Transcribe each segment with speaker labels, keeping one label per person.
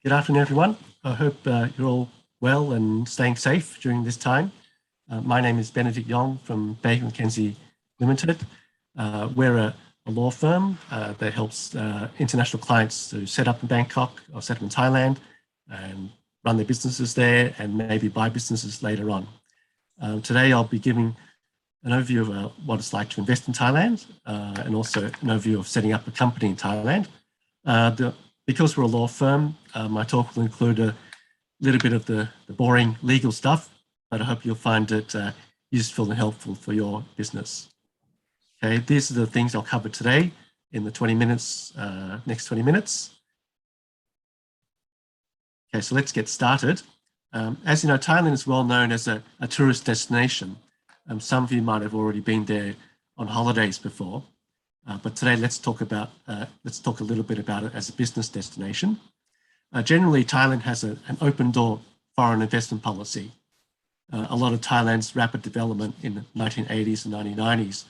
Speaker 1: Good afternoon, everyone. I hope you're all well and staying safe during this time. My name is Benedict Yong from McKenzie Limited. We're a law firm that helps international clients to set up in Bangkok or set up in Thailand and run their businesses there and maybe buy businesses later on. Today, I'll be giving an overview of what it's like to invest in Thailand and also an overview of setting up a company in Thailand. Because we're a law firm, my talk will include a little bit of the boring legal stuff, but I hope you'll find it useful and helpful for your business. Okay, these are the things I'll cover today in the 20 minutes, next 20 minutes. Okay, so let's get started. As you know, Thailand is well known as a tourist destination. Some of you might have already been there on holidays before. But today, let's talk a little bit about it as a business destination. Generally, Thailand has an open door foreign investment policy. A lot of Thailand's rapid development in the 1980s and 1990s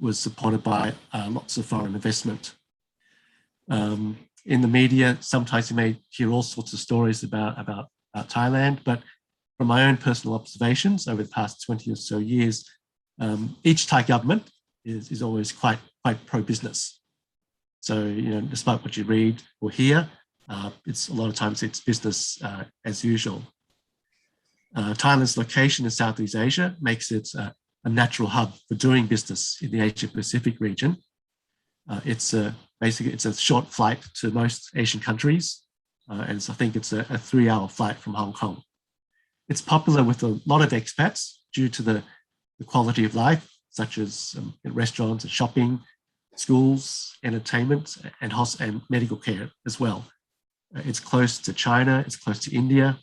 Speaker 1: was supported by lots of foreign investment. In the media, sometimes you may hear all sorts of stories about Thailand, but from my own personal observations over the past 20 or so years, each Thai government is always quite pro-business. So, despite what you read or hear, it's a lot of times it's business as usual. Thailand's location in Southeast Asia makes it a natural hub for doing business in the Asia-Pacific region. Basically, it's a short flight to most Asian countries, and I think it's a 3-hour flight from Hong Kong. It's popular with a lot of expats due to the quality of life, such as restaurants and shopping, schools, entertainment, and medical care as well. It's close to China, it's close to India.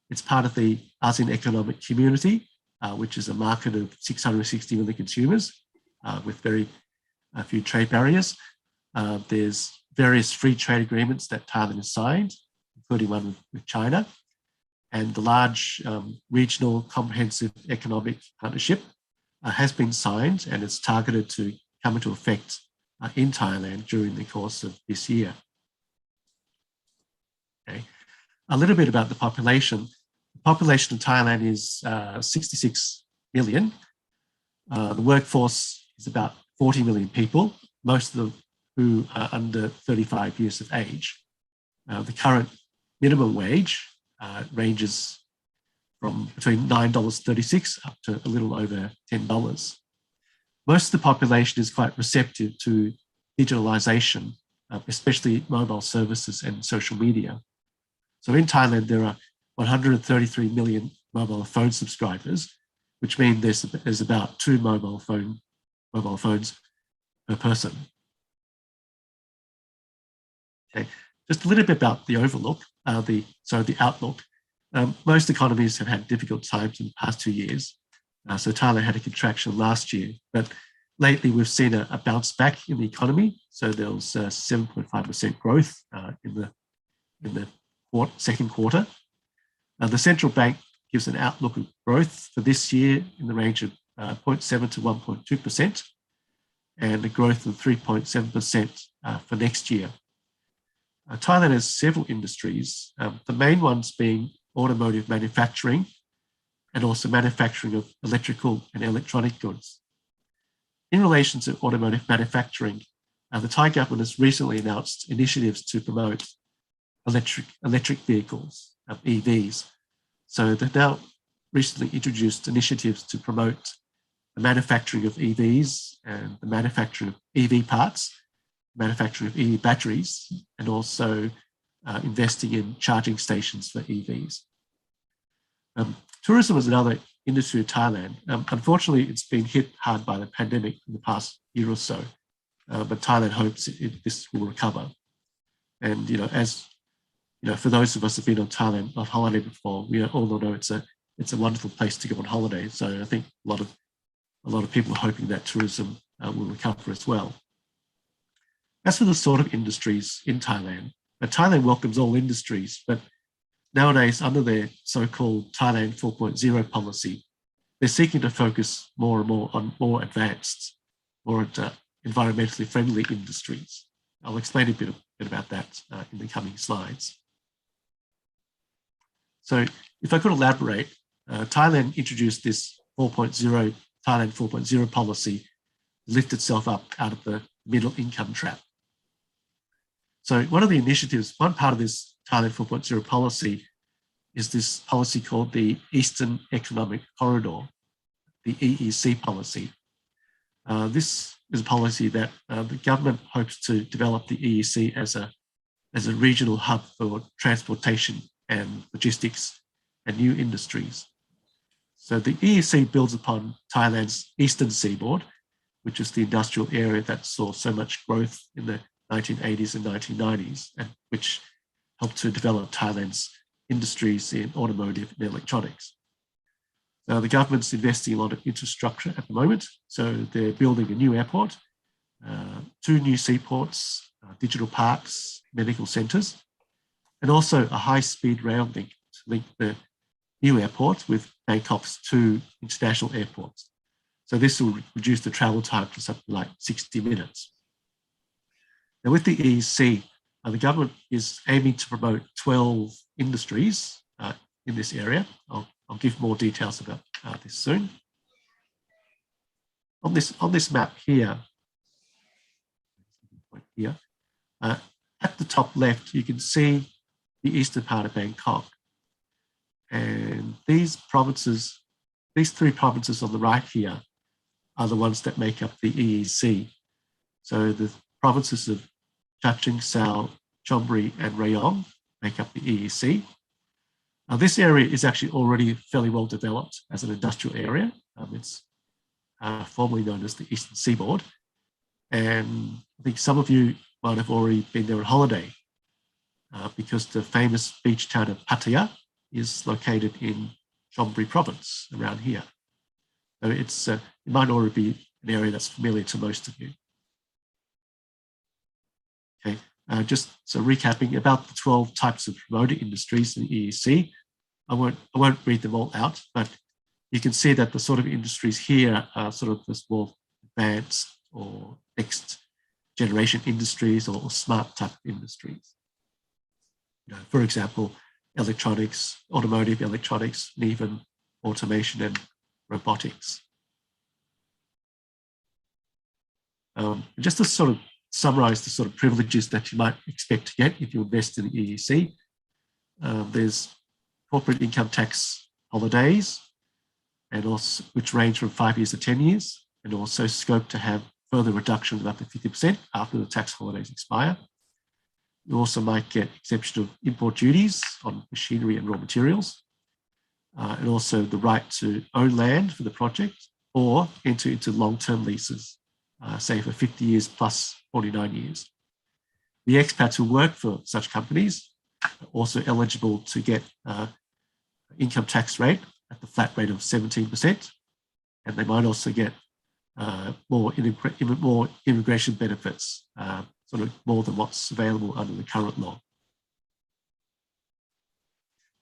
Speaker 1: It's part of the ASEAN economic community, which is a market of 660 million consumers with very few trade barriers. There's various free trade agreements that Thailand has signed, including one with China, and the large regional comprehensive economic partnership has been signed and it's targeted to come into effect in Thailand during the course of this year. Okay. A little bit about the population. The population of Thailand is 66 million. The workforce is about 40 million people, most of them who are under 35 years of age. The current minimum wage ranges from between $9.36 up to a little over $10. Most of the population is quite receptive to digitalization, especially mobile services and social media. So in Thailand, there are 133 million mobile phone subscribers, which means there's about 2 mobile phones per person. Okay, just a little bit about the outlook. Most economies have had difficult times in the past 2 years. So Thailand had a contraction last year, but lately we've seen a bounce back in the economy. So there was 7.5% growth in the second quarter. The central bank gives an outlook of growth for this year in the range of 0.7 to 1.2%, and a growth of 3.7% for next year. Thailand has several industries, the main ones being automotive manufacturing and also manufacturing of electrical and electronic goods. In relation to automotive manufacturing, the Thai government has recently announced initiatives to promote electric vehicles, EVs. So they've now recently introduced initiatives to promote the manufacturing of EVs and the manufacturing of EV parts, manufacturing of EV batteries, and also investing in charging stations for EVs. Tourism is another industry of Thailand. Unfortunately, it's been hit hard by the pandemic in the past year or so, but Thailand hopes this will recover. And for those of us who've been on Thailand on holiday before, we all know it's a wonderful place to go on holiday. So I think a lot of people are hoping that tourism will recover as well. As for the sort of industries in Thailand, Thailand welcomes all industries, but nowadays, under their so-called Thailand 4.0 policy, they're seeking to focus more and more on more advanced, more environmentally friendly industries. I'll explain a bit about that in the coming slides. So if I could elaborate, Thailand introduced this 4.0 Thailand 4.0 policy to lift itself up out of the middle income trap. So one of the initiatives, one part of this Thailand 4.0 policy is this policy called the Eastern Economic Corridor, the EEC policy. This is a policy that the government hopes to develop the EEC as a regional hub for transportation and logistics and new industries. So the EEC builds upon Thailand's eastern seaboard, which is the industrial area that saw so much growth in the 1980s and 1990s, and which helped to develop Thailand's industries in automotive and electronics. Now, the government's investing a lot of infrastructure at the moment. So they're building a new airport, 2 new seaports, digital parks, medical centres, and also a high-speed rail link to link the new airport with Bangkok's 2 international airports. So this will reduce the travel time to something like 60 minutes. Now, with the EEC, the government is aiming to promote 12 industries in this area. I'll give more details about this soon. On this map here, at the top left, you can see the eastern part of Bangkok. And these 3 provinces on the right here are the ones that make up the EEC. So the provinces of Chaching, Sao, Chonburi, and Rayong make up the EEC. Now, this area is actually already fairly well developed as an industrial area. It's formerly known as the Eastern Seaboard. And I think some of you might have already been there on holiday because the famous beach town of Pattaya is located in Chonburi province, around here. So it might already be an area that's familiar to most of you. Okay, just so recapping about the 12 types of promoted industries in the EEC. I won't read them all out, but you can see that the sort of industries here are sort of the more advanced or next generation industries or smart type of industries. For example, electronics, automotive electronics, and even automation and robotics. Just to sort of summarize the sort of privileges that you might expect to get if you invest in the EEC, there's corporate income tax holidays, and also which range from 5 years to 10 years, and also scope to have further reduction of up to 50% after the tax holidays expire. You also might get exemption of import duties on machinery and raw materials, and also the right to own land for the project or enter into long-term leases, say for 50 years plus 49 years. The expats who work for such companies are also eligible to get income tax rate at the flat rate of 17%, and they might also get more immigration benefits, sort of more than what's available under the current law.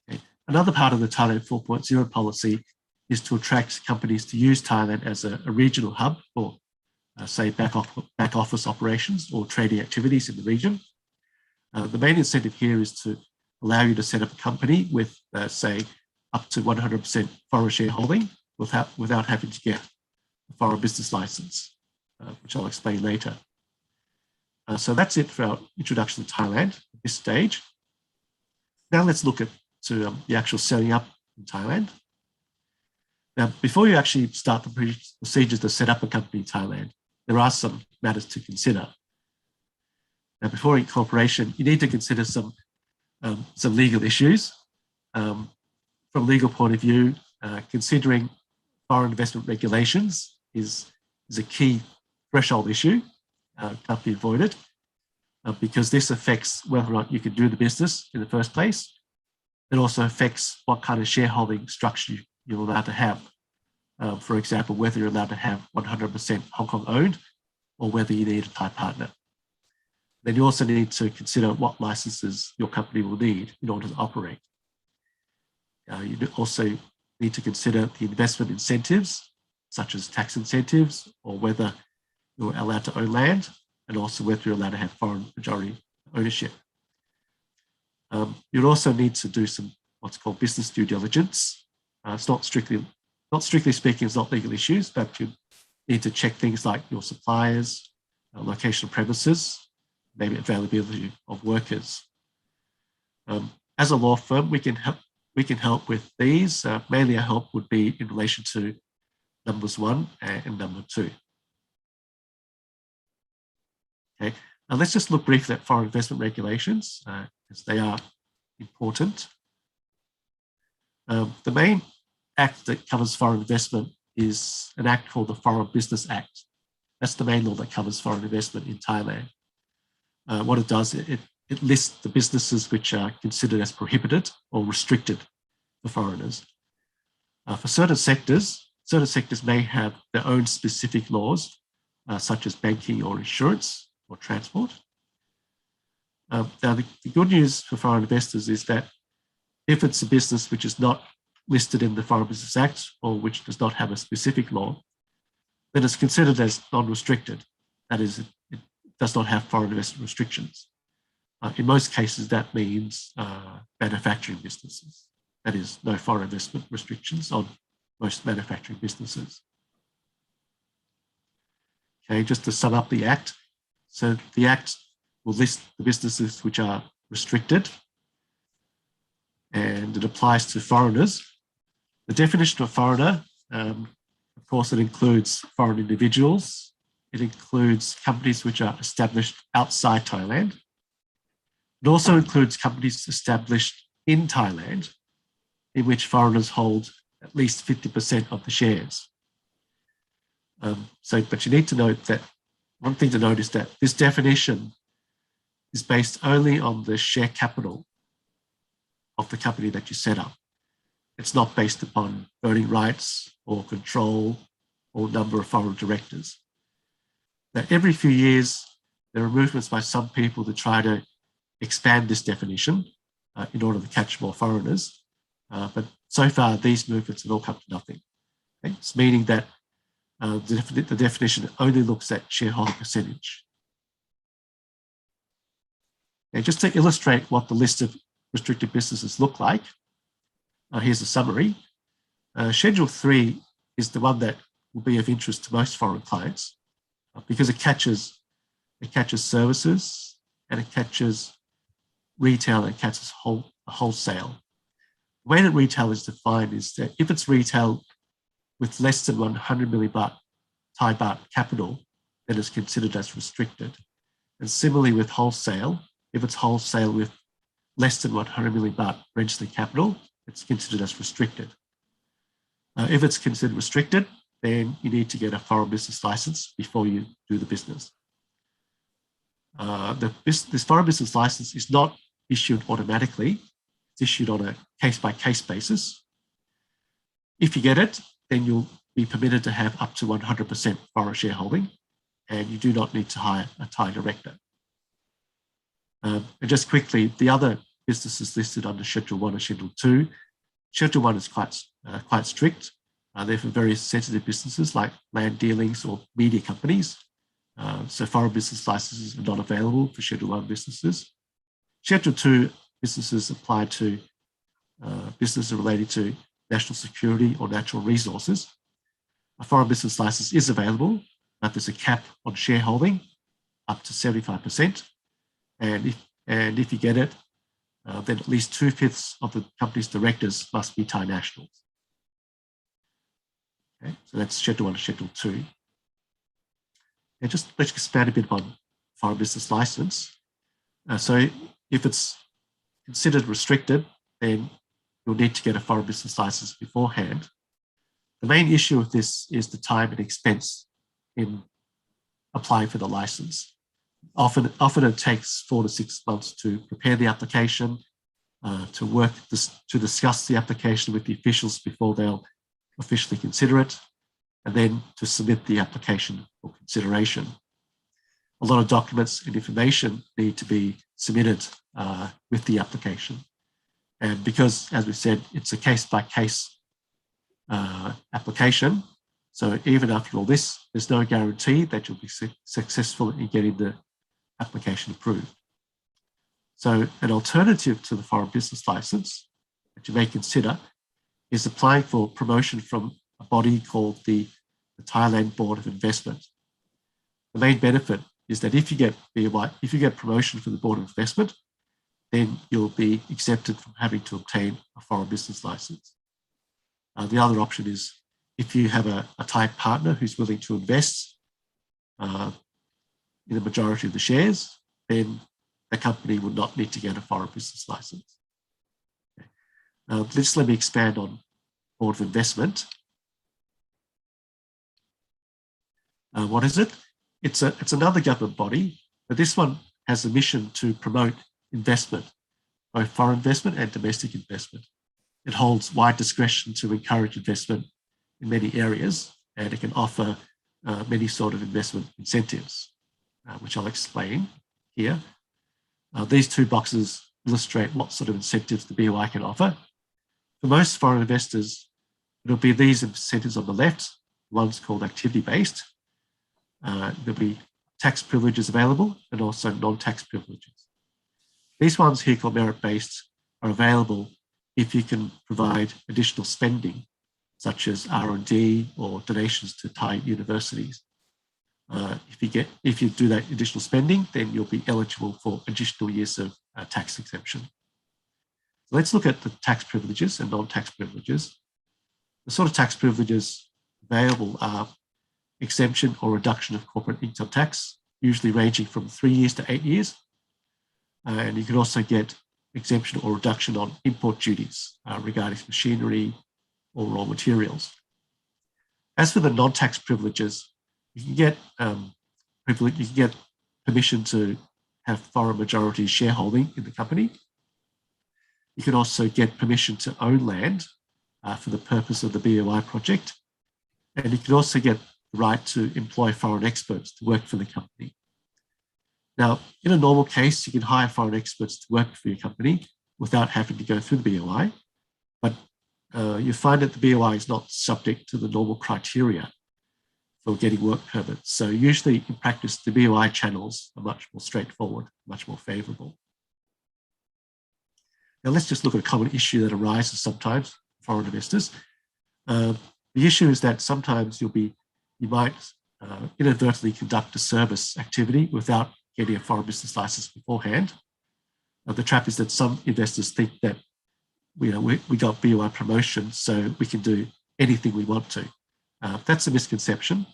Speaker 1: Okay. Another part of the Thailand 4.0 policy is to attract companies to use Thailand as a regional hub for, say, back office operations or trading activities in the region. The main incentive here is to allow you to set up a company with, say, up to 100% foreign shareholding without having to get a foreign business license, which I'll explain later. So that's it for our introduction to Thailand at this stage. Now let's look at the actual setting up in Thailand. Now, before you actually start the procedures to set up a company in Thailand, there are some matters to consider. Now, before incorporation, you need to consider some legal issues. From a legal point of view, considering foreign investment regulations is a key threshold issue. Can't be avoided because this affects whether or not you can do the business in the first place. It also affects what kind of shareholding structure you're allowed to have. For example, whether you're allowed to have 100% Hong Kong owned or whether you need a Thai partner. Then you also need to consider what licenses your company will need in order to operate. You also need to consider the investment incentives, such as tax incentives, or whether you're allowed to own land, and also whether you're allowed to have foreign majority ownership. You'd also need to do what's called business due diligence. It's not strictly speaking, it's not legal issues, but you need to check things like your suppliers, location of premises, maybe availability of workers. As a law firm, we can help with these. Mainly our help would be in relation to numbers 1 and number 2. Okay, now let's just look briefly at foreign investment regulations, because they are important. The main act that covers foreign investment is an act called the Foreign Business Act. That's the main law that covers foreign investment in Thailand. What it does, it lists the businesses which are considered as prohibited or restricted for foreigners. For certain sectors may have their own specific laws, such as banking or insurance or transport. Now, the good news for foreign investors is that if it's a business which is not listed in the Foreign Business Act or which does not have a specific law, then it's considered as non-restricted. That is, it does not have foreign investment restrictions. In most cases, that means manufacturing businesses. That is, no foreign investment restrictions on most manufacturing businesses. Okay, just to sum up the Act. So the Act will list the businesses which are restricted, and it applies to foreigners. The definition of foreigner, of course, it includes foreign individuals. It includes companies which are established outside Thailand. It also includes companies established in Thailand, in which foreigners hold at least 50% of the shares. But you need to note that one thing to note is that this definition is based only on the share capital of the company that you set up. It's not based upon voting rights or control or number of foreign directors. Now, every few years, there are movements by some people to try to expand this definition in order to catch more foreigners. But so far, these movements have all come to nothing. Okay? It's meaning that the definition only looks at shareholder percentage. Okay, just to illustrate what the list of restricted businesses look like, here's a summary. Schedule 3 is the one that will be of interest to most foreign clients because it catches services, and it catches retail, and it catches wholesale. The way that retail is defined is that if it's retail with less than 100 million baht, Thai baht capital, then it's considered as restricted. And similarly with wholesale, if it's wholesale with less than 100 million baht registered capital, it's considered as restricted. If it's considered restricted, then you need to get a foreign business license before you do the business. This foreign business license is not issued automatically. It's issued on a case-by-case basis. If you get it, then you'll be permitted to have up to 100% foreign shareholding, and you do not need to hire a Thai director. And just quickly, the other businesses listed under Schedule 1 and Schedule 2. Schedule 1 is quite strict. They're for very sensitive businesses like land dealings or media companies. So foreign business licenses are not available for Schedule 1 businesses. Schedule 2 businesses apply to businesses related to national security or natural resources. A foreign business license is available, but there's a cap on shareholding up to 75%. And if you get it, then at least 2/5 of the company's directors must be Thai nationals. Okay, so that's Schedule 1 and Schedule 2. And just let's expand a bit on foreign business license. So if it's considered restricted, then you'll need to get a foreign business license beforehand. The main issue with this is the time and expense in applying for the license. Often it takes 4 to 6 months to prepare the application, to discuss the application with the officials before they'll officially consider it, and then to submit the application for consideration. A lot of documents and information need to be submitted with the application. And because, as we said, it's a case-by-case application, so even after all this, there's no guarantee that you'll be successful in getting the application approved. So an alternative to the foreign business license that you may consider is applying for promotion from a body called the Thailand Board of Investment. The main benefit is that if you get promotion from the Board of Investment, then you'll be exempted from having to obtain a foreign business license. The other option is if you have a Thai partner who's willing to invest in the majority of the shares, then the company would not need to get a foreign business license. Okay. Now, let me expand on Board of Investment. What is it? It's another government body, but this one has a mission to promote investment, both foreign investment and domestic investment. It holds wide discretion to encourage investment in many areas, and it can offer many sort of investment incentives, which I'll explain here. These two boxes illustrate what sort of incentives the BOI can offer. For most foreign investors, it'll be these incentives on the left, one's called activity-based. There'll be tax privileges available and also non-tax privileges. These ones here called merit-based are available if you can provide additional spending, such as R&D or donations to Thai universities. If you do that additional spending, then you'll be eligible for additional years of tax exemption. So let's look at the tax privileges and non-tax privileges. The sort of tax privileges available are exemption or reduction of corporate income tax, usually ranging from 3 years to 8 years. And you can also get exemption or reduction on import duties regarding machinery or raw materials. As for the non-tax privileges, you can get permission to have foreign majority shareholding in the company. You can also get permission to own land for the purpose of the BOI project. And you can also get the right to employ foreign experts to work for the company. Now, in a normal case, you can hire foreign experts to work for your company without having to go through the BOI, but you find that the BOI is not subject to the normal criteria for getting work permits. So usually in practice, the BOI channels are much more straightforward, much more favorable. Now let's just look at a common issue that arises sometimes for foreign investors. The issue is that sometimes you might inadvertently conduct a service activity without getting a foreign business license beforehand. The trap is that some investors think that we got BOI promotion, so we can do anything we want to. That's a misconception.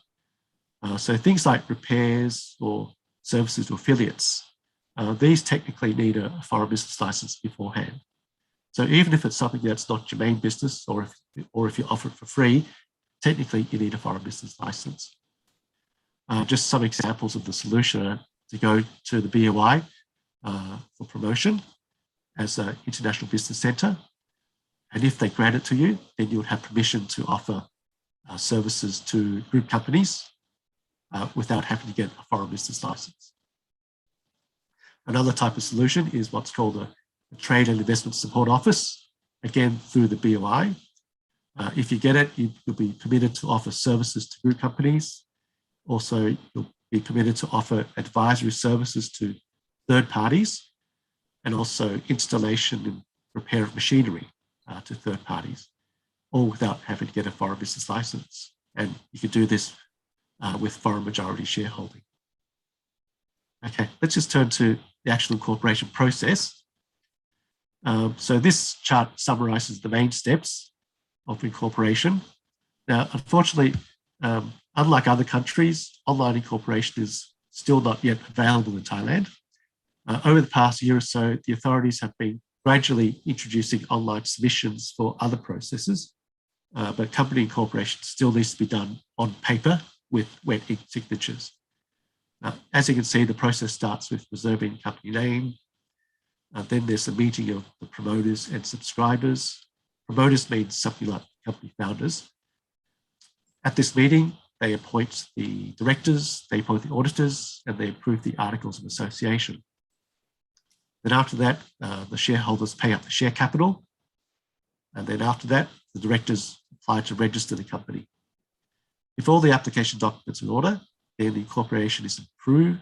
Speaker 1: So things like repairs or services to affiliates, these technically need a foreign business license beforehand. So even if it's something that's not your main business, or if you offer it for free, technically you need a foreign business license. Just some examples of the solution are to go to the BOI for promotion as an international business center. And if they grant it to you, then you would have permission to offer services to group companies without having to get a foreign business license. Another type of solution is what's called a Trade and Investment Support Office, again through the BOI. If you get it, you'll be permitted to offer services to group companies. Also, you'll be permitted to offer advisory services to third parties, and also installation and repair of machinery to third parties, all without having to get a foreign business license. And you can do this with foreign majority shareholding. Okay, let's just turn to the actual incorporation process. So this chart summarizes the main steps of incorporation. Now, unfortunately, unlike other countries, online incorporation is still not yet available in Thailand. Over the past year or so, the authorities have been gradually introducing online submissions for other processes, but company incorporation still needs to be done on paper with wet ink signatures. As you can see, the process starts with reserving company name. Then there's a meeting of the promoters and subscribers. Promoters means something like company founders. At this meeting, they appoint the directors, they appoint the auditors, and they approve the articles of association. Then after that, the shareholders pay up the share capital. And then after that, the directors apply to register the company. If all the application documents are in order, then the incorporation is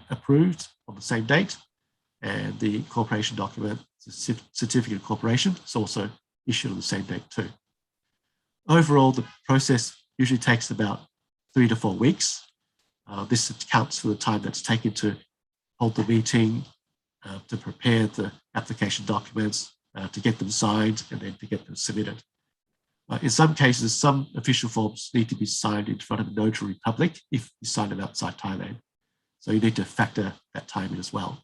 Speaker 1: approved on the same date. And the incorporation document, the certificate of incorporation, is also issued on the same date too. Overall, the process usually takes about 3 to 4 weeks. This accounts for the time that's taken to hold the meeting, to prepare the application documents, to get them signed, and then to get them submitted. In some cases, some official forms need to be signed in front of a notary public if you sign them outside Thailand. So you need to factor that time in as well.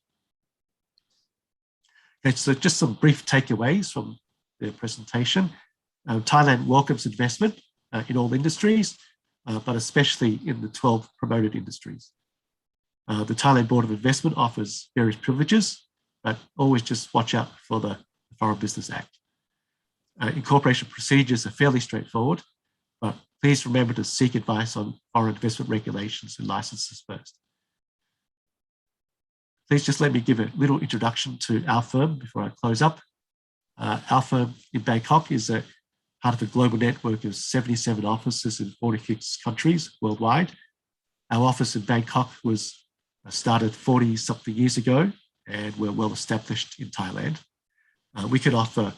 Speaker 1: Okay, so just some brief takeaways from the presentation. Thailand welcomes investment in all industries, but especially in the 12 promoted industries. The Thailand Board of Investment offers various privileges, but always just watch out for the Foreign Business Act. Incorporation procedures are fairly straightforward, but please remember to seek advice on foreign investment regulations and licenses first. Please just let me give a little introduction to our firm before I close up. Our firm in Bangkok is a part of a global network of 77 offices in 46 countries worldwide. Our office in Bangkok was started 40-something years ago, and we're well established in Thailand. We can offer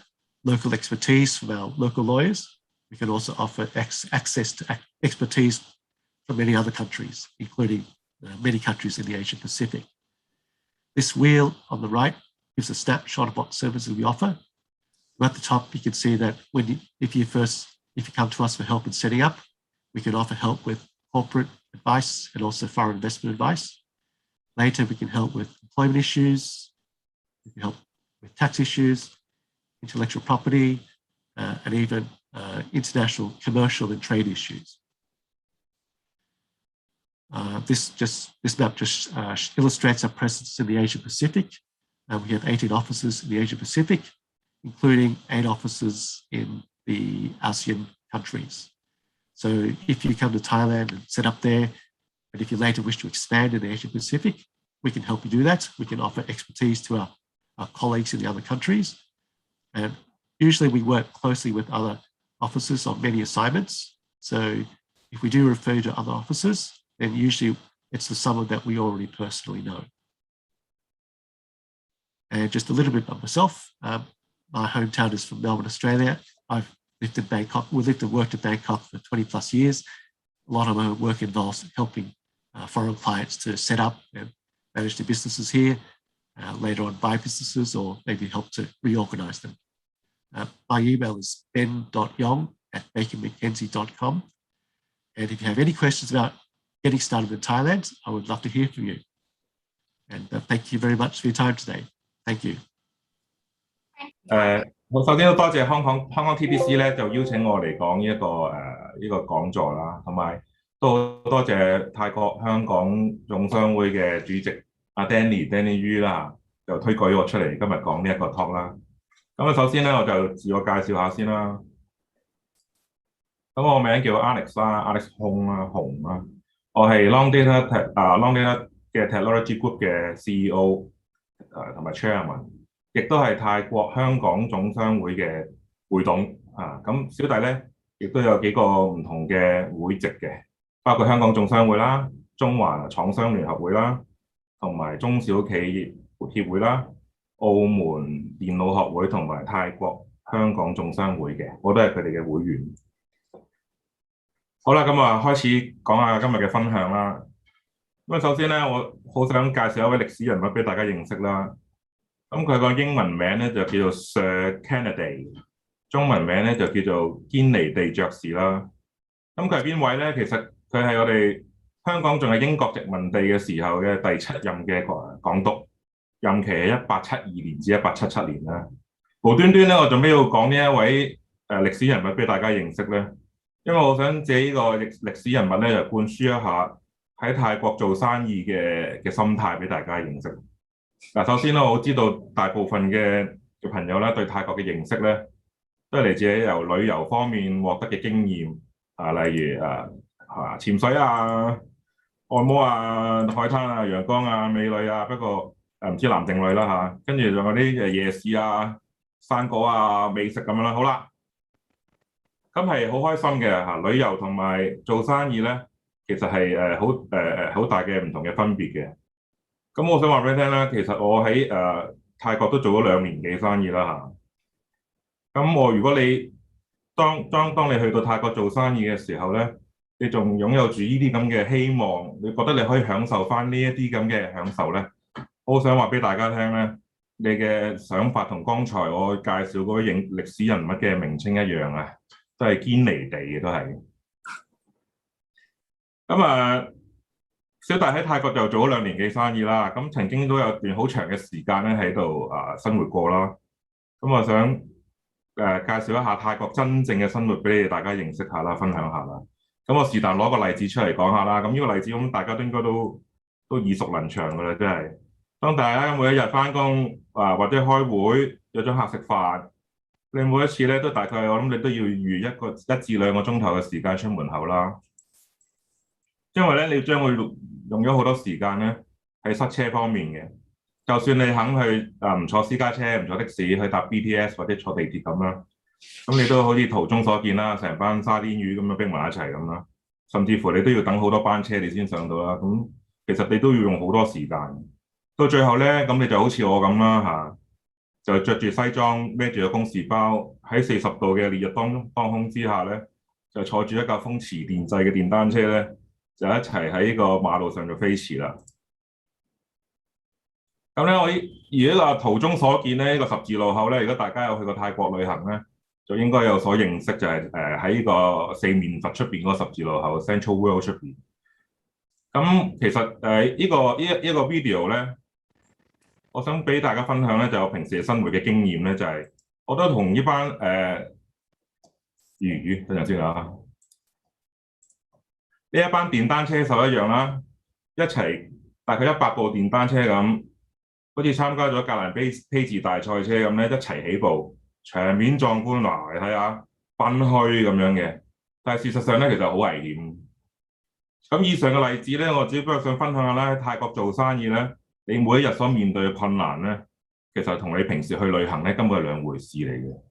Speaker 1: local expertise from our local lawyers. We can also offer access to expertise from many other countries, including many countries in the Asia Pacific. This wheel on the right gives a snapshot of what services we offer. At the top, you can see that if you come to us for help in setting up, we can offer help with corporate advice and also foreign investment advice. Later, we can help with employment issues, we can help with tax issues, intellectual property, and even international commercial and trade issues. This map just illustrates our presence in the Asia Pacific. We have 18 offices in the Asia Pacific, including 8 offices in the ASEAN countries. So if you come to Thailand and set up there, and if you later wish to expand in the Asia Pacific, we can help you do that. We can offer expertise to our colleagues in the other countries. And usually we work closely with other offices on many assignments. So if we do refer you to other offices, then usually it's for someone that we already personally know. And just a little bit about myself. My hometown is from Melbourne, Australia. I've lived in Bangkok. We lived and worked in Bangkok for 20 plus years. A lot of my work involves helping foreign clients to set up and manage their businesses here, later on buy businesses or maybe help to reorganize them. My email is ben.yong@bakermckenzie.com. And if you have any questions about getting started in Thailand, I would love to hear from you. And thank you very much for your time today. Thank you.
Speaker 2: 我首先都多謝香港 TBC 咧，就邀請我嚟講呢個講座啦，同埋都多謝泰國香港總商會嘅主席阿 Danny Yu 啦，就推舉我出嚟今日講呢一個 talk 啦。咁首先咧我就自我介紹下先啦。咁我名叫 Alex 啦 ，Alex Hong 啦，洪啦。我係 Long Data 嘅 Technology Group 嘅 CEO 同埋 Chairman。亦都係泰國香港總商會嘅會董咁小弟咧亦都有幾個唔同嘅會籍嘅，包括香港總商會啦、中華廠商聯合會啦，同埋中小企業協會啦、澳門電腦學會同埋泰國香港總商會嘅，我都係佢哋嘅會員。好啦，咁開始講下今日嘅分享啦。咁首先咧，我好想介紹一位歷史人物俾大家認識啦。咁佢個英文名咧就叫做 Sir Kennedy， 中文名咧就叫做堅尼地爵士啦。咁佢係邊位咧？其實佢係我哋香港仲係英國殖民地嘅時候嘅第7任嘅港督，任期係1872年至1877年啦。無端端咧，我做咩要講呢一位歷史人物俾大家認識咧？因為我想借呢個歷史人物咧，就灌輸一下喺泰國做生意嘅心態俾大家認識。首先咧，我知道大部分嘅朋友咧對泰國嘅認識咧，都係嚟自由旅遊方面獲得嘅經驗例如潛水按摩海灘陽光美女不過唔知男定女啦跟住仲有啲夜市生果美食咁樣啦。好啦，咁係好開心嘅旅遊同埋做生意咧，其實係好大嘅唔同嘅分別嘅。咁我想話俾你聽啦，其實我喺泰國都做咗2年幾生意啦咁咁如果你當你去到泰國做生意嘅時候咧，你仲擁有住呢啲咁嘅希望，你覺得你可以享受翻呢一啲咁嘅享受咧？我想話俾大家聽咧，你嘅想法同剛才我介紹嗰啲歷史人物嘅名稱一樣啊，都係堅離地嘅都係。咁小弟喺泰國就做咗2年幾生意啦，咁曾經都有段好長嘅時間咧喺度生活過啦。咁我想介紹一下泰國真正嘅生活俾你哋大家認識下啦，分享下啦。咁我是但攞個例子出嚟講下啦。咁呢個例子咁大家都應該都耳熟能詳㗎啦，真係。當大家每一日返工或者開會約咗客食飯，你每一次咧都大概我諗你都要預1至2個鐘頭嘅時間出門口啦。因為咧你將會用咗好多時間咧喺塞車方面嘅。就算你肯去唔坐私家車、唔坐的士，去搭 BTS 或者坐地鐵咁啦，咁你都好似圖中所見啦，成班沙甸魚咁樣逼埋一齊咁啦，甚至乎你都要等好多班車你先上到啦。咁其實你都要用好多時間。到最後咧，咁你就好似我咁啦就着住西裝，孭住個公事包，喺40度嘅烈日當空之下咧，就坐住一架風馳電掣嘅電單車咧，就一齊喺個馬路上就飛馳啦。咁咧，而呢個圖中所見咧，呢個十字路口咧，如果大家有去過泰國旅行咧，就應該有所認識，就係喺呢個四面佛出邊嗰個十字路口 Central World 出邊。咁其實呢個 video 咧，我想俾大家分享咧，就我平時生活嘅經驗咧，就係我都同呢班等陣先啊，呢一班電單車手一樣啦，一齊大概100部電單車咁。好似參加咗格蘭披治大賽車咁咧，一齊起步，場面壯觀嗱，你睇下奔墟咁樣嘅。但係事實上咧，其實好危險。咁以上嘅例子咧，我只不過想分享下咧，喺泰國做生意咧，你每一日所面對嘅困難咧，其實同你平時去旅行咧根本係2回事嚟嘅。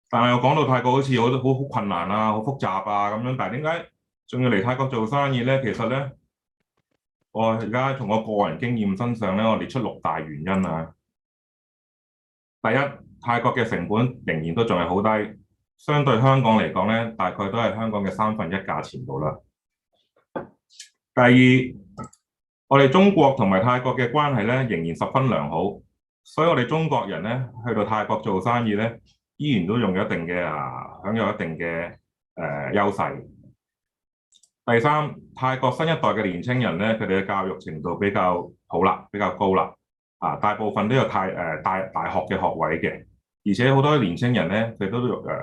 Speaker 2: 但係我講到泰國好似好困難啊，好複雜啊咁樣，但係點解仲要嚟泰國做生意咧？其實咧，我而家從我個人經驗身上咧，我列出6大原因啊。第一，泰國嘅成本仍然都仲係好低，相對香港嚟講咧，大概都係香港嘅1/3價錢度啦。第二，我哋中國同埋泰國嘅關係咧仍然十分良好，所以我哋中國人咧去到泰國做生意咧，依然都享有一定嘅優勢。第三，泰國新一代嘅年輕人咧，佢哋嘅教育程度比較好啦，比較高啦，大部分都有大學嘅學位嘅，而且好多年輕人咧，佢都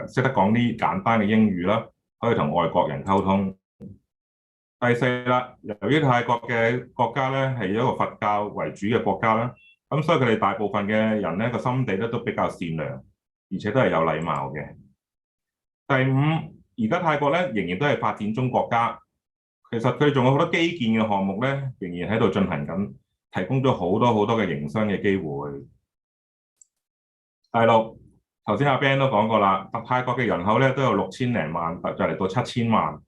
Speaker 2: 識得講啲簡單嘅英語啦，可以同外國人溝通。第四啦，由於泰國嘅國家咧係一個佛教為主嘅國家啦，咁所以佢哋大部分嘅人咧個心地咧都比較善良，而且都係有禮貌嘅。第五，而家泰國咧仍然都係發展中國家。其實佢仲有好多基建嘅項目咧，仍然喺度進行緊，提供咗好多嘅營商嘅機會。第六，頭先阿 Ben 都講過啦，泰國嘅人口咧都有6000零萬，就嚟到7000萬。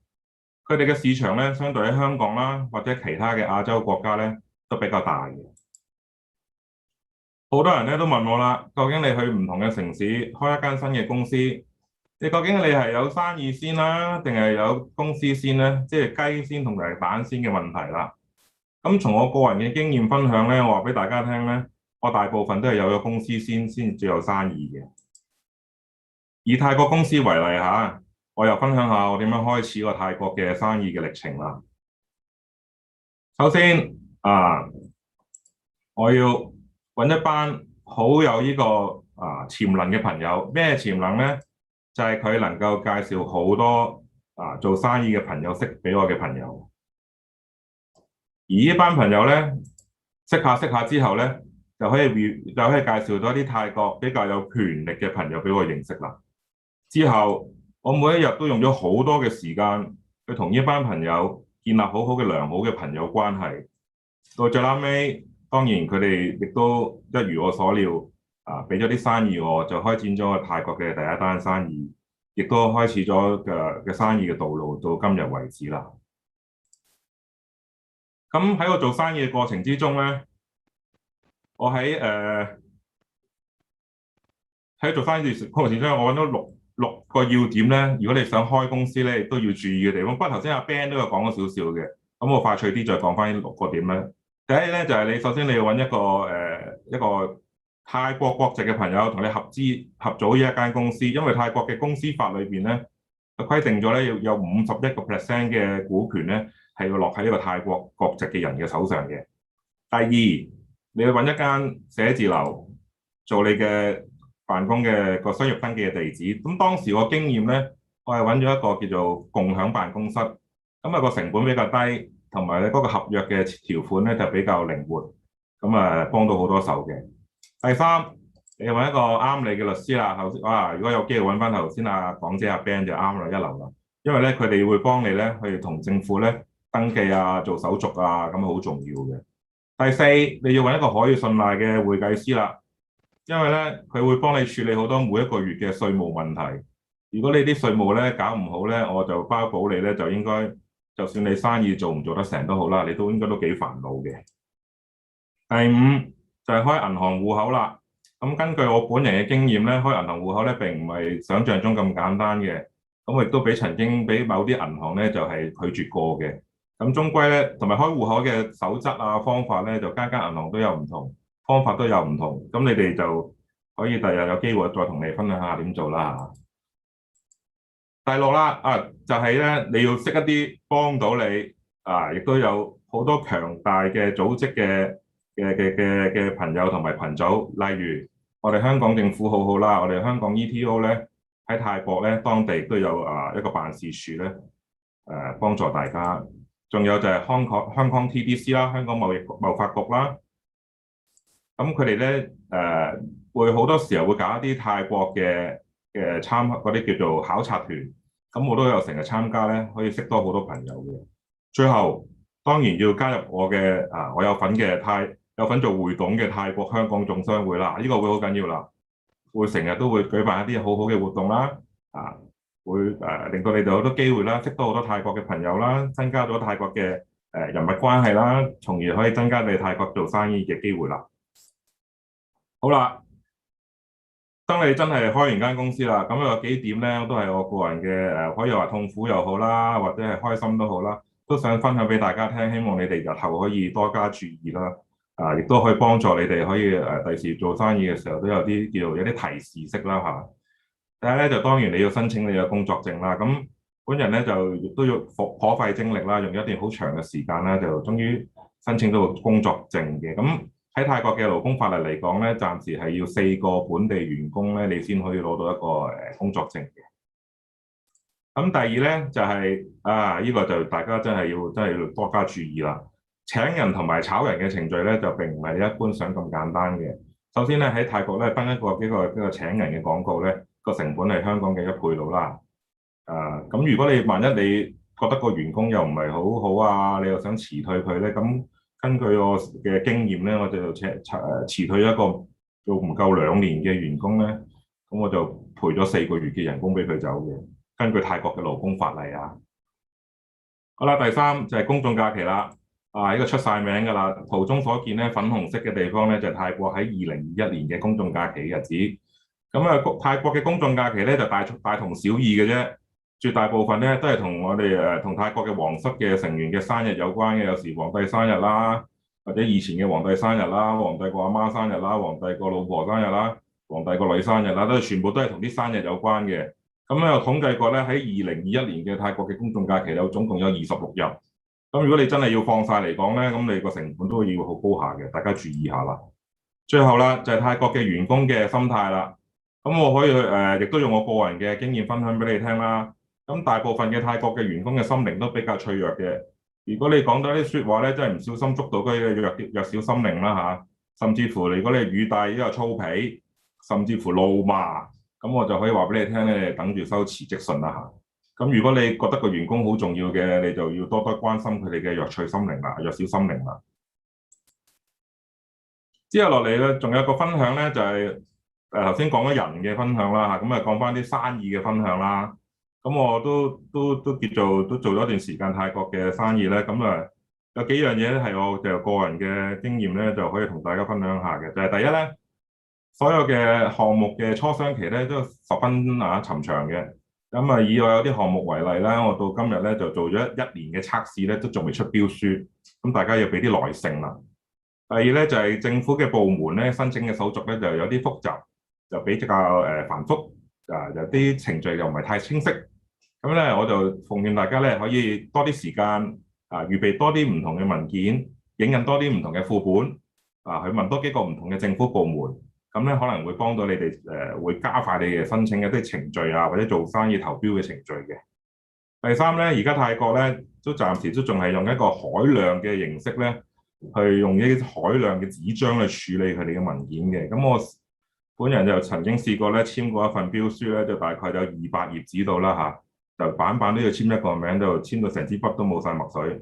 Speaker 2: 佢哋嘅市場咧，相對喺香港啦，或者其他嘅亞洲國家咧，都比較大嘅。好多人咧都問我啦，究竟你去唔同嘅城市開一間新嘅公司，你究竟你係有生意先啦，定係有公司先咧？即係雞先同埋蛋先嘅問題啦。咁從我個人嘅經驗分享咧，我話俾大家聽咧，我大部分都係有咗公司先至有生意嘅。以泰國公司為例嚇，我又分享下我點樣開始個泰國嘅生意嘅歷程啦。首先我要揾一班好有呢個潛能嘅朋友。咩潛能咧？就係佢能夠介紹好多做生意嘅朋友識俾我嘅朋友，而呢班朋友咧識下之後咧，就可以介紹到一啲泰國比較有權力嘅朋友俾我認識啦。之後我每一日都用咗好多嘅時間去同呢班朋友建立好嘅良好嘅朋友關係。到最後尾，當然佢哋亦都一如我所料。俾咗啲生意我，就開展咗我泰國嘅第一單生意，亦都開始咗嘅生意嘅道路到今日為止啦。咁喺我做生意嘅過程之中咧，我喺喺做生意過程中，我揾到六個要點咧。如果你想開公司咧，亦都要注意嘅地方。不過頭先阿 Ben 都有講咗少少嘅，咁我快脆啲再講翻呢6個點咧。第一咧就係你首先你要揾一個泰國國籍嘅朋友同你合組呢一間公司，因為泰國嘅公司法裏邊咧，規定咗咧要有51% 嘅股權咧係要落喺呢個泰國國籍嘅人嘅手上嘅。第二，你要揾一間寫字樓做你嘅辦公嘅個商業登記嘅地址。咁當時我經驗咧，我係揾咗一個叫做共享辦公室，咁啊個成本比較低，同埋咧嗰個合約嘅條款咧就比較靈活，咁啊幫到好多手嘅。第三，你揾一個啱你嘅律師啦。頭先如果有機會揾翻頭先港姐阿 Ben 就啱啦，一流啦。因為咧佢哋會幫你咧去同政府咧登記啊、做手續啊，咁好重要嘅。第四，你要揾一個可以信賴嘅會計師啦，因為咧佢會幫你處理好多每一個月嘅稅務問題。如果你啲稅務咧搞唔好咧，我就包保你咧就應該，就算你生意做唔做得成都好啦，你都應該都幾煩惱嘅。第五就係開銀行戶口啦。咁根據我本人嘅經驗咧，開銀行戶口咧並唔係想像中咁簡單嘅。咁我亦都曾經俾某啲銀行咧就係拒絕過嘅。咁終歸咧，同埋開戶口嘅守則啊方法咧，就間銀行都有唔同，方法都有唔同。咁你哋就可以第日有機會再同你分享下點做啦。第六啦，就係咧你要識一啲幫到你亦都有好多強大嘅組織嘅朋友同埋群組。例如我哋香港政府好好啦，我哋香港 ETO 咧喺泰國咧當地都有一個辦事處咧幫助大家。仲有就係香港 TDC 啦，香港貿發局啦。咁佢哋咧會好多時候會搞一啲泰國嘅參嗰啲叫做考察團，咁我都有成日參加咧，可以識多好多朋友嘅。最後當然要加入我嘅我有份做會董嘅泰國香港總商會啦，呢個會好緊要啦，會成日都會舉辦一啲好好嘅活動啦，會令到你哋好多機會啦，識多好多泰國嘅朋友啦，增加咗泰國嘅人物關係啦，從而可以增加你泰國做生意嘅機會啦。好啦。當你真係開完間公司啦，咁有幾點咧，都係我個人嘅可以話痛苦又好啦，或者係開心都好啦，都想分享俾大家聽，希望你哋日後可以多加注意啦。亦都可以幫助你哋可以第時做生意嘅時候都有啲叫做有啲提示式啦嚇。第一咧就當然你要申請你嘅工作證啦，咁本人咧就亦都要頗費精力啦，用咗一段好長嘅時間啦，就終於申請到個工作證嘅。咁喺泰國嘅勞工法例嚟講咧，暫時係要4個本地員工咧，你先可以攞到一個工作證嘅。咁第二咧就係呢個就大家真係要多加注意啦。請人同埋炒人嘅程序咧，就並唔係一般想咁簡單嘅。首先咧喺泰國咧登一個請人嘅廣告咧，個成本係香港嘅1倍到啦。咁如果你萬一你覺得個員工又唔係好好啊，你又想辭退佢咧，咁根據我嘅經驗咧，我就辭退一個做唔夠2年嘅員工咧，咁我就賠咗4個月嘅人工俾佢走嘅。根據泰國嘅勞工法例啊。好啦，第三就係公眾假期啦。呢個出晒名㗎啦，圖中所見咧粉紅色嘅地方咧就係泰國喺2021年嘅公眾假期嘅日子。咁泰國嘅公眾假期咧就大同小異嘅啫，絕大部分咧都係同我哋同泰國嘅皇室嘅成員嘅生日有關嘅，有時皇帝生日啦，或者以前嘅皇帝生日啦，皇帝個阿媽生日啦，皇帝個老婆生日啦，皇帝個女生日啦，全部都係同啲生日有關嘅。咁咧有統計過咧喺2021年嘅泰國嘅公眾假期總共有26日。咁如果你真係要放晒嚟講咧，咁你個成本都要好高下嘅，大家注意下啦。最後啦，就係泰國嘅員工嘅心態啦。咁我可以亦都用我個人嘅經驗分享俾你聽啦。咁大部分嘅泰國嘅員工嘅心靈都比較脆弱嘅。如果你講到啲説話咧，真係唔小心捉到嗰啲弱小心靈啦嚇，甚至乎如果你語帶呢個粗鄙，甚至乎怒罵，咁我就可以話俾你聽咧，你等住收辭職信啦嚇。咁如果你覺得個員工好重要嘅，你就要多多關心佢哋嘅弱小心靈啦。之後落嚟咧，仲有個分享咧，就係頭先講咗人嘅分享啦嚇，咁講翻啲生意嘅分享啦。咁我都做咗一段時間泰國嘅生意咧，咁有幾樣嘢咧係我就個人嘅經驗咧，就可以同大家分享下嘅。就係第一咧，所有嘅項目嘅磋商期咧都十分尋長嘅。咁啊，以我有啲項目為例啦，我到今日咧就做咗1年嘅測試咧，都仲未出標書，咁大家要俾啲耐性啦。第二咧就係政府嘅部門咧申請嘅手續咧就有啲複雜，就比較繁複，有啲程序又唔係太清晰。咁咧我就奉勸大家咧可以多啲時間預備多啲唔同嘅文件，影印多啲唔同嘅副本去問多幾個唔同嘅政府部門。咁咧可能會幫到你哋會加快你嘅申請嘅啲程序或者做生意投標嘅程序嘅。第三咧，而家泰國咧都暫時都仲係用一個海量嘅形式咧，去用一啲海量嘅紙張去處理佢哋嘅文件嘅。咁我本人就曾經試過咧簽過一份標書咧，就大概有200頁紙到啦就版都要簽一個名，就簽到成支筆都冇晒墨水。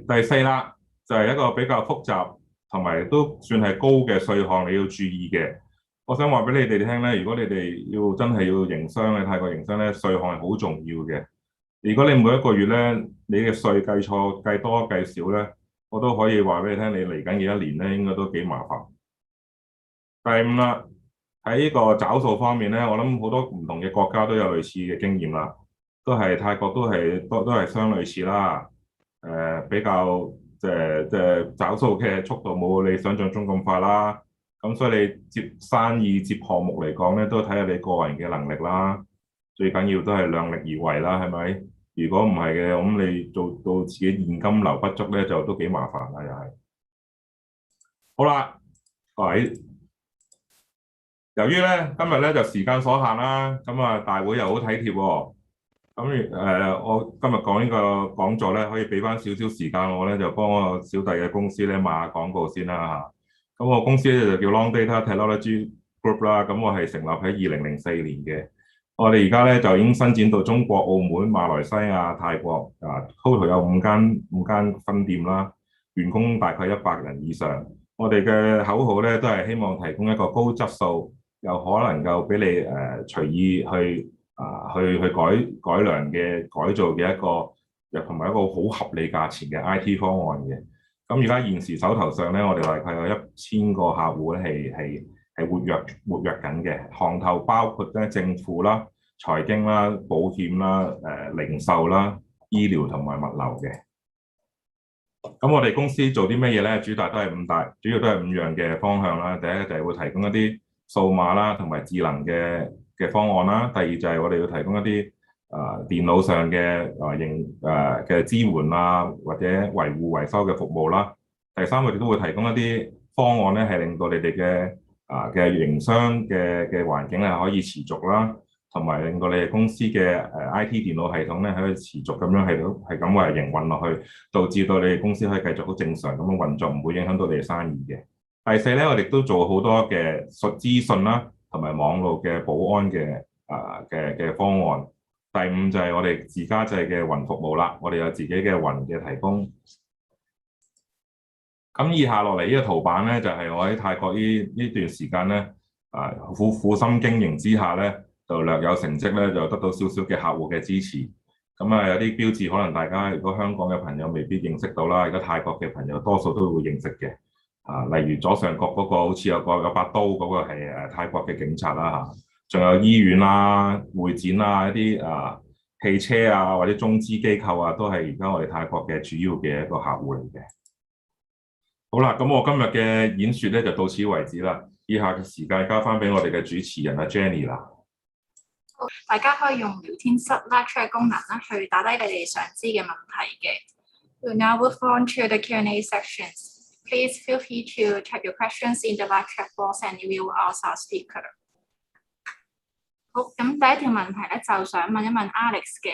Speaker 2: 第四啦，就係一個比較複雜同埋都算係高嘅稅項，你要注意嘅。我想話俾你哋聽咧，如果你哋真係要營商嘅泰國營商咧，稅項係好重要嘅。如果你每一個月咧，你嘅稅計錯、計多計少咧，我都可以話俾你聽，你嚟緊嘅1年咧，應該都幾麻煩。第5啦，喺呢個找數方面咧，我諗好多唔同嘅國家都有類似嘅經驗啦，都係泰國都係相類似啦。比較即係找數嘅速度冇你想象中咁快啦。咁所以你接生意、接項目嚟講咧，都睇下你個人嘅能力啦。最緊要都係量力而為啦，係咪？如果唔係嘅，咁你做到自己現金流不足咧，就都幾麻煩啦，又係。好啦，各位，由於咧今日咧就時間所限啦，咁大會又好體貼喎。咁我今日講呢個講座咧，可以俾翻少少時間我咧，就幫我小弟嘅公司咧賣下廣告先啦。咁我公司咧就叫 Long Data Technology Group 啦。咁我係成立喺2004年嘅。我哋而家咧就已經伸展到中國、澳門、馬來西亞、泰國total 有5間分店啦，員工大概100人以上。我哋嘅口號咧都係希望提供一個高質素，又可能夠俾你隨意去改良嘅改造嘅一個，又同埋一個好合理價錢嘅 IT 方案嘅。咁而家現時手頭上咧，我哋大概有1000個客戶咧係活躍緊嘅，行頭包括咧政府啦、財經啦、保險啦、零售啦、醫療同埋物流嘅。咁我哋公司做啲乜嘢咧？主要都係5樣嘅方向啦。第一就係會提供一啲數碼啦同埋智能嘅方案啦。第二就係我哋要提供一啲電腦上嘅支援或者維護維修嘅服務啦。第三，我哋都會提供一啲方案咧，係令到你哋嘅營商嘅環境咧可以持續啦，同埋令到你哋公司嘅IT 電腦系統咧可以持續咁樣係咁為營運落去，導致到你哋公司可以繼續好正常咁樣運作，唔會影響到你哋生意嘅。第四咧，我哋都做好多嘅資訊啦，同埋網絡嘅保安嘅方案。第5就係我哋自家製嘅雲服務啦，我哋有自己嘅雲嘅提供。咁以下落嚟呢個圖版咧，就係我喺泰國呢段時間咧，苦心經營之下咧，就略有成績咧，就得到少少嘅客戶嘅支持。咁有啲標誌可能大家如果香港嘅朋友未必認識到啦，而家泰國嘅朋友多數都會認識嘅。例如左上角嗰個好似有把刀嗰個係泰國嘅警察啦，仲有醫院啦、會展啦、一啲汽車或者中資機構都係而家我哋泰國嘅主要嘅一個客戶嚟嘅。好啦，咁我今日嘅演說咧就到此為止啦。以下嘅時間交翻俾我哋嘅主持人Jenny 啦。
Speaker 3: 好，大家可以用聊天室拉出嘅功能啦，去打低你哋想知嘅問題嘅。We'll now move on to the Q&A sections. Please feel free to type your questions in the live chat box and we will ask our speaker. 好，咁第一條問題咧就想問一問 Alex 嘅。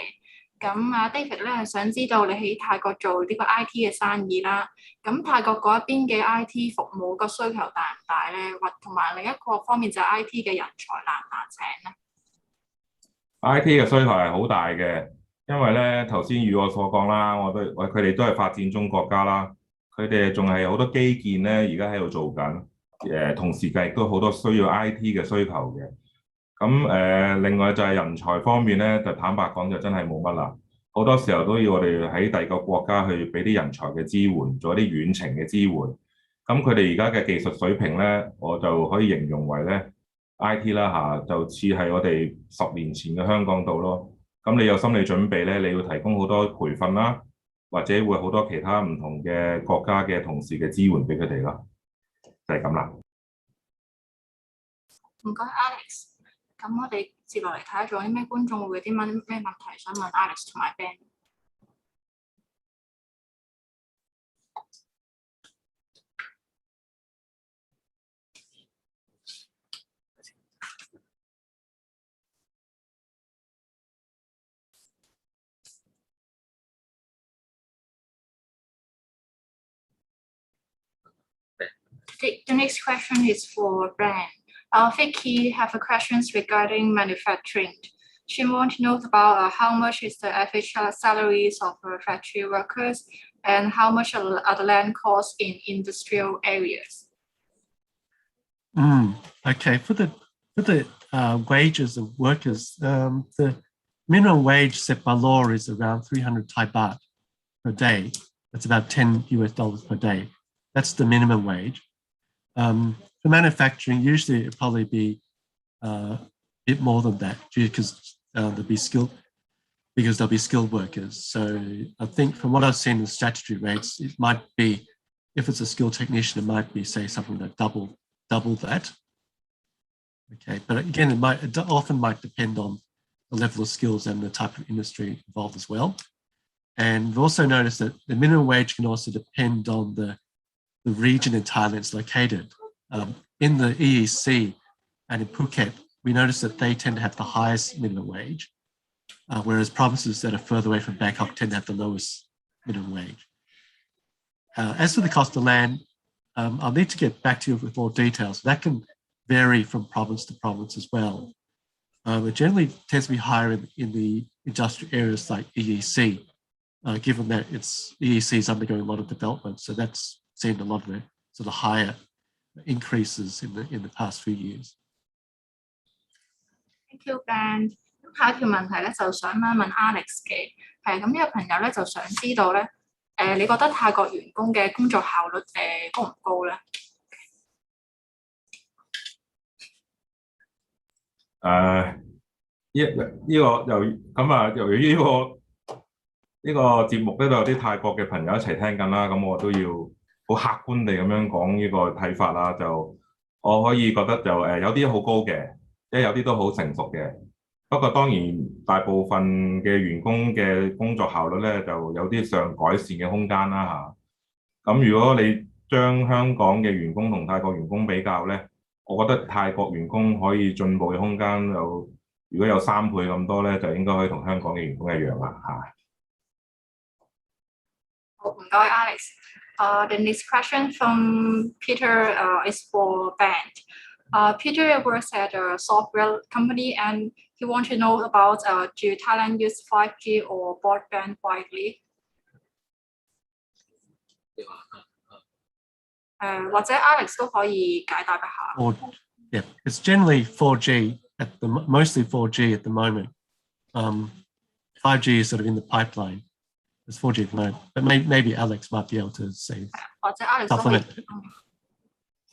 Speaker 3: 咁David 咧係想知道你喺泰國做呢個 IT 嘅生意啦。咁泰國嗰一邊嘅 IT 服務個需求大唔大咧？或同埋另一個方面就係 IT 嘅人才難唔難請咧？
Speaker 2: IT 嘅需求係好大嘅，因為咧頭先如我所講啦，佢哋都係發展中國家啦，佢哋仲係好多基建咧，而家喺度做緊，同時間亦都好多需要 IT 嘅需求嘅。咁另外就係人才方面咧，就坦白講就真係冇乜啦。好多時候都要我哋喺第二個國家去俾啲人才嘅支援，做一啲遠程嘅支援。咁咁佢哋而家嘅技術水平咧，我就可以形容為咧 IT 啦就似係我哋10年前嘅香港度咯。咁你有心理準備咧，你要提供好多培訓啦，或者會好多其他唔同嘅國家嘅同事嘅支援俾佢哋咯，就係咁啦。
Speaker 3: 唔該 Alex， 咁我哋接落嚟睇下仲有啲咩觀眾會有啲咩問題想問 Alex 同埋 Ben。The next question is for Ben. Vicky have a questions regarding manufacturing. She wants to know about how much is the average salaries of factory workers and how much are the land costs in industrial areas.
Speaker 1: Okay, for the wages of workers, the minimum wage set by law is around 300 Thai baht per day. That's about $10 per day. That's the minimum wage. For manufacturing, usually it'll probably be a bit more than that because there'll be skilled workers. So I think from what I've seen in statutory rates, it might be, if it's a skilled technician, it might be say something like double that. Okay, but again, it often might depend on the level of skills and the type of industry involved as well. And we've also noticed that the minimum wage can also depend on the region in Thailand it's located. In the EEC and in Phuket, we notice that they tend to have the highest minimum wage, whereas provinces that are further away from Bangkok tend to have the lowest minimum wage. As for the cost of land, I'll need to get back to you with more details. That can vary from province to province as well. It generally tends to be higher in the industrial areas like EEC, given that EEC is undergoing a lot of development. So that's seen a lot of the sort of higher increases in the past few years.
Speaker 3: Thank you, Ben. 下一條問題咧，就想問 Alex 嘅，係咁呢個朋友咧就想知道咧，你覺得泰國員工嘅工作效率高唔高咧？
Speaker 2: 由於呢個節目咧都有啲泰國嘅朋友一齊聽緊啦，咁我都要好客觀地咁樣講呢個睇法啦。就我可以覺得就有啲好高嘅，即係有啲都好成熟嘅。不過當然大部分嘅員工嘅工作效率咧就有啲上改善嘅空間啦嚇。咁如果你將香港嘅員工同泰國員工比較咧，我覺得泰國員工可以進步嘅空間如果有3倍咁多咧，就應該可以同香港嘅員工一樣啦嚇。
Speaker 3: 好，唔該 Alex。The next question from Peter is for Ben. Peter works at a software company and he wants to know about do Thailand use 5G or broadband widely? 或者 Alex 都可以解答一下。
Speaker 1: Yeah, it's generally 4G mostly 4G at the moment. 5G is sort of in the pipeline. It's 4G at the moment, but maybe Alex might be able to say.
Speaker 3: 或者 Alex 都可以。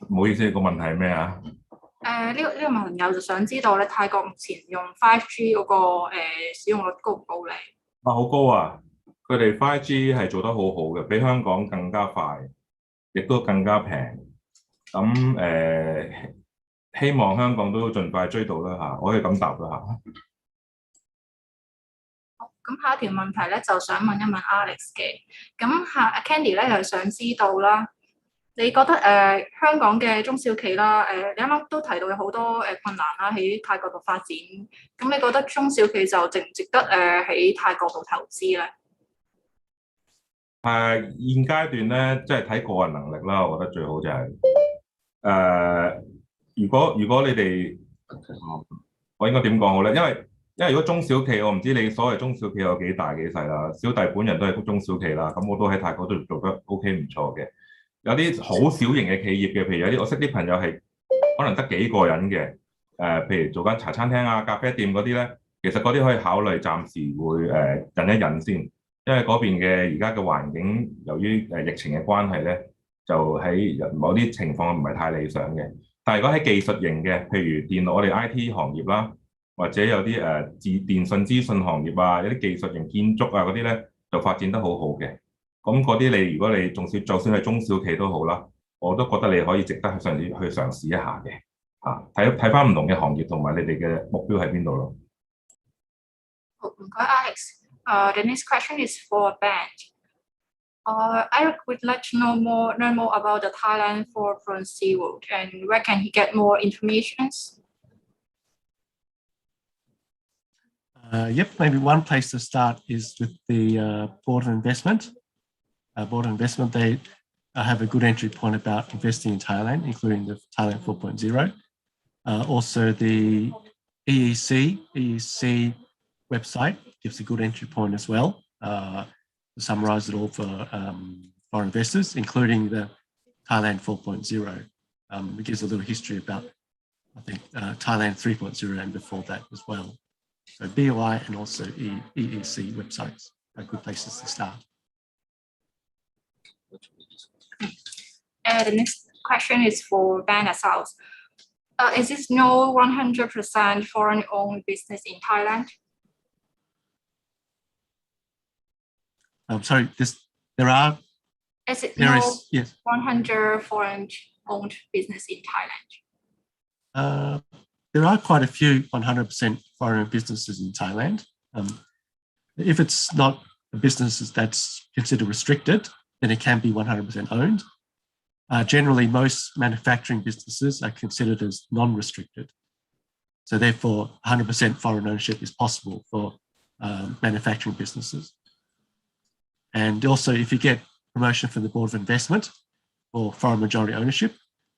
Speaker 2: 唔好意思，個問題係咩啊？
Speaker 3: 呢個朋友就想知道咧，泰國目前用 5G 嗰個使用率高唔高咧？
Speaker 2: 好高啊！佢哋 5G 係做得好好嘅，比香港更加快，亦都更加平。咁希望香港都盡快追到啦嚇，我可以咁答啦嚇。
Speaker 3: 咁下一條問題咧，就想問一問 Alex 嘅。咁Candy 咧就想知道啦，你覺得香港嘅中小企啦，你啱啱都提到有好多困難啦，喺泰國度發展。咁你覺得中小企就值唔值得喺泰國度投資咧？
Speaker 2: 現階段咧，即係睇個人能力啦。我覺得最好就係如果你哋我應該點講好咧？因為如果中小企，我唔知你所謂中小企有幾大幾細啦。小弟本人都係中小企啦，咁我都喺泰國都做得 OK 唔錯嘅。有啲好小型嘅企業嘅，譬如有啲我識啲朋友係可能得幾個人嘅，譬如做間茶餐廳啊、咖啡店嗰啲咧，其實嗰啲可以考慮暫時會忍一忍先，因為嗰邊嘅而家嘅環境，由於疫情嘅關係咧，就喺某啲情況唔係太理想嘅。但係如果喺技術型嘅，譬如電腦我哋 IT 行業啦，或者有啲電信資訊行業啊，有啲技術型建築啊嗰啲咧，就發展得好好嘅。咁嗰啲如果你就算係中小企都好啦，我都覺得你可以值得去嘗試一下嘅。睇翻唔同嘅行業同埋你哋嘅目標喺邊度咯。
Speaker 3: 好，唔該 Alex。The next question is for Ben. I would like to learn more about the Thailand 4.0 route and where can he get more information?
Speaker 1: Yep, maybe one place to start is with the Board of Investment. Board of Investment, they have a good entry point about investing in Thailand, including the Thailand 4.0. Also, the EEC website gives a good entry point as well. To summarize it all for foreign investors, including the Thailand 4.0. It gives a little history about, I think, Thailand 3.0 and before that as well. So BOI and also EEC websites are good places to start.
Speaker 3: The next question is for Ben as well. Is this no 100% foreign-owned business in Thailand?
Speaker 1: I'm sorry, there are.
Speaker 3: Is it
Speaker 1: there
Speaker 3: no
Speaker 1: is, yes.
Speaker 3: 100 foreign-owned business in Thailand?
Speaker 1: There are quite a few 100% foreign businesses in Thailand. If it's not a business that's considered restricted, then it can be 100% owned. Generally, most manufacturing businesses are considered as non-restricted. So therefore, 100% foreign ownership is possible for manufacturing businesses. And also, if you get promotion from the Board of Investment or foreign majority ownership,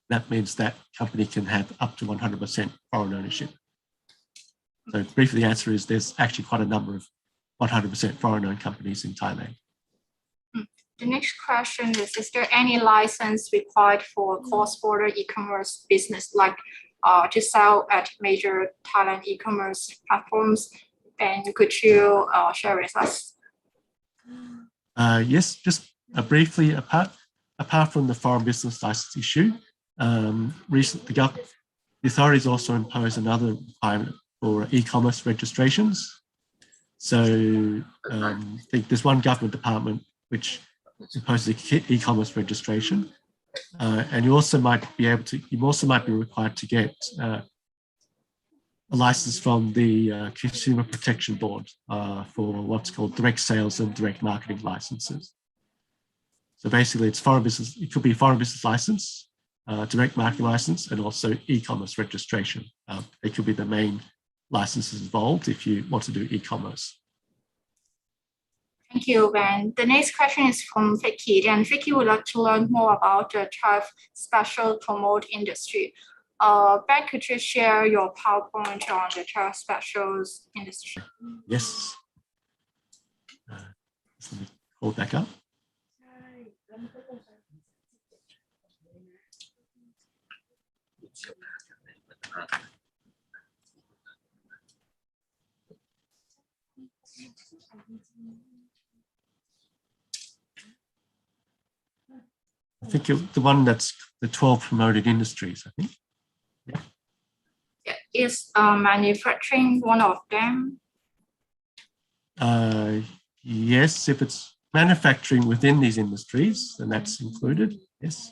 Speaker 1: that means that company can have up to 100% foreign ownership. So briefly, the answer is there's actually quite a number of 100% foreign-owned companies in Thailand.
Speaker 3: The next question is there any license required for cross-border e-commerce business, like to sell at major Thailand e-commerce platforms? And could you share with us?
Speaker 1: Yes, just briefly, apart from the foreign business license issue, recently the authorities also imposed another requirement for e-commerce registrations. So I think there's one government department which imposes e-commerce registration, and you also might be required to get a license from the Consumer Protection Board for what's called direct sales and direct marketing licenses. So basically, it's foreign business. It could be foreign business license, direct marketing license, and also e-commerce registration. They could be the main licenses involved if you want to do e-commerce.
Speaker 3: Thank you, Ben. The next question is from Vicky, and Vicky would like to learn more about the tariff special promote industry. Ben, could you share your PowerPoint on the tariff specials industry?
Speaker 1: Yes. Let me hold back up. I think the one that's the 12 promoted industries, I think.
Speaker 3: Yeah. Is manufacturing one of them?
Speaker 1: Yes, if it's manufacturing within these industries, then that's included, yes.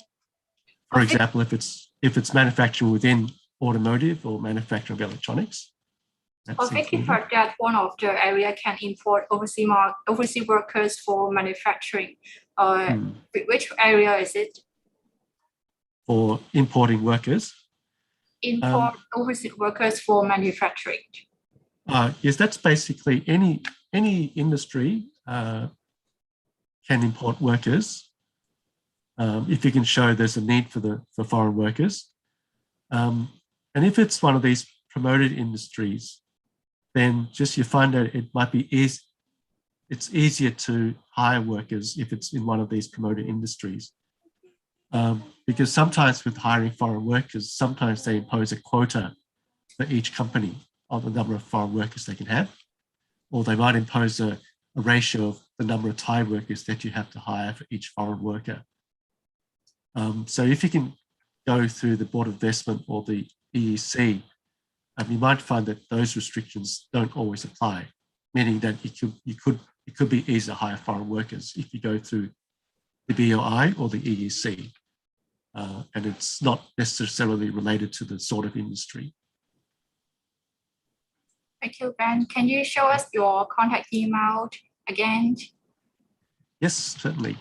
Speaker 1: For example, if it's manufacturing within automotive or manufacturing of electronics.
Speaker 3: I think you heard that one of the area can import overseas workers for manufacturing. Which area is it?
Speaker 1: For importing workers?
Speaker 3: Import overseas workers for manufacturing.
Speaker 1: Yes, that's basically any industry can import workers if you can show there's a need for foreign workers. And if it's one of these promoted industries, then just you find out it might be it's easier to hire workers if it's in one of these promoted industries. Because sometimes with hiring foreign workers, sometimes they impose a quota for each company of the number of foreign workers they can have, or they might impose a ratio of the number of Thai workers that you have to hire for each foreign worker. So if you can go through the Board of Investment or the EEC, you might find that those restrictions don't always apply, meaning that it could be easy to hire foreign workers if you go through the BOI or the EEC, and it's not necessarily related to the sort of industry.
Speaker 3: Thank you, Ben. Can you show us your contact email again?
Speaker 1: Yes, certainly.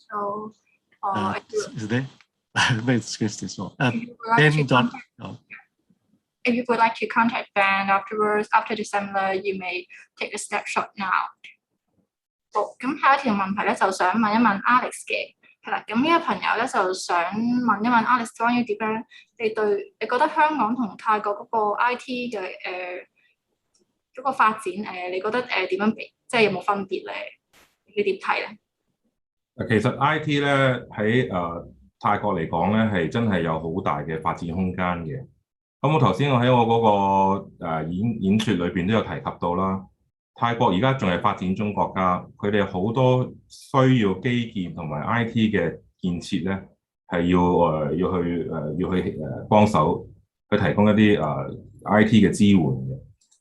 Speaker 3: So,
Speaker 1: is it there? Maybe it's Christy as well.
Speaker 3: if you would like to contact Ben afterwards, after the seminar, you may take a snapshot now. 好，咁下一條問題咧，就想問一問 Alex 嘅，係啦，咁呢個朋友咧就想問一問 Alex 關於點樣，你覺得香港同泰國嗰個 IT 嘅嗰個發展你覺得點樣比，即係有冇分別咧？你點睇咧？
Speaker 2: 其實 IT 咧喺泰國嚟講咧係真係有好大嘅發展空間嘅。咁我頭先喺我嗰個演說裏邊都有提及到啦。泰國而家仲係發展中國家，佢哋好多需要基建同埋 IT 嘅建設咧，係要去幫手去提供一啲IT 嘅支援嘅。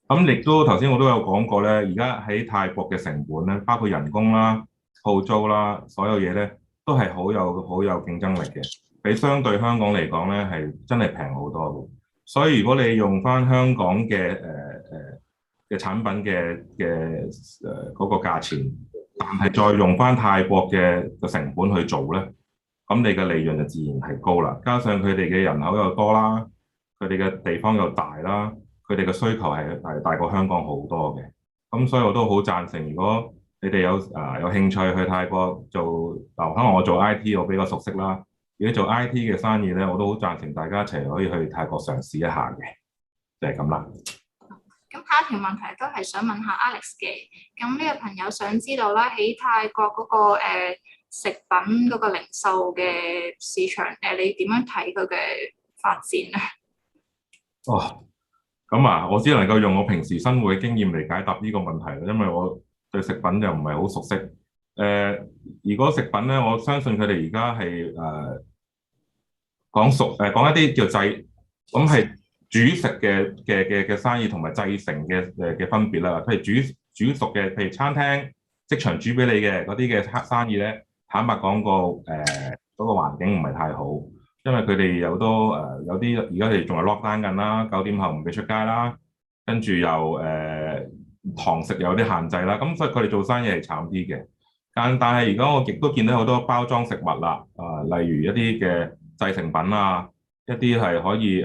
Speaker 2: 咁亦都頭先我都有講過咧，而家喺泰國嘅成本咧，包括人工啦、鋪租啦，所有嘢咧都係好有競爭力嘅，比相對香港嚟講咧係真係平好多嘅。所以如果你用翻香港嘅產品嘅嗰個價錢，但係再用翻泰國嘅成本去做咧，咁你嘅利潤就自然係高啦。加上佢哋嘅人口又多啦，佢哋嘅地方又大啦，佢哋嘅需求係大過香港好多嘅。咁所以我都好贊成，如果你哋有興趣去泰國做，可能我做 IT 我比較熟悉啦。如果做 IT 嘅生意咧，我都好贊成大家一齊可以去泰國嘗試一下嘅，就係咁啦。
Speaker 3: 咁下一條問題都係想問下 Alex 嘅，咁呢個朋友想知道咧喺泰國嗰個食品嗰個零售嘅市場你點樣睇佢嘅發展咧？
Speaker 2: 哦，咁啊，我只能夠用我平時生活嘅經驗嚟解答呢個問題啦，因為我對食品又唔係好熟悉。如果食品咧，我相信佢哋而家係講一啲叫製，咁係煮食嘅生意同埋製成嘅分別啦。譬如煮熟嘅，譬如餐廳即場煮俾你嘅嗰啲嘅生意咧，坦白講嗰個環境唔係太好，因為佢哋有啲而家佢哋仲係 lock down 緊啦，9點後唔俾出街啦，跟住又堂食有啲限制啦，咁所以佢哋做生意係慘啲嘅。但係而家我亦都見到好多包裝食物啦，例如一啲嘅製成品啊，一啲係可以